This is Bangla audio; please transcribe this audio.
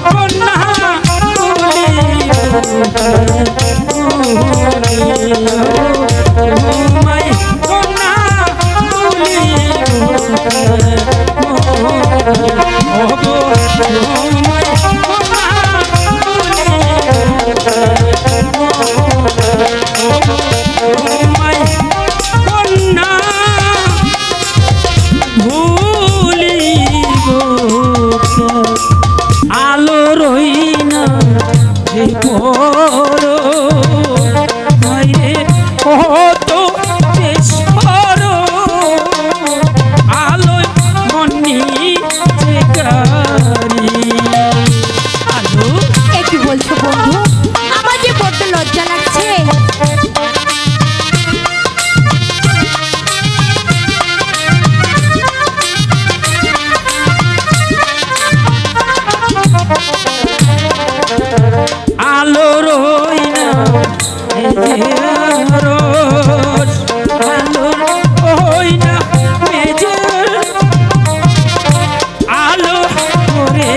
কন্যা তোমায় কন্যা আলো রই না যে বড় কত সর আলো মনি যে গাড়ি আলো কি বলছো বন্ধু আমার যে বড্ড লজ্জা লাগছে আলো রই না রোজ আলো রই না মেজর আলো করে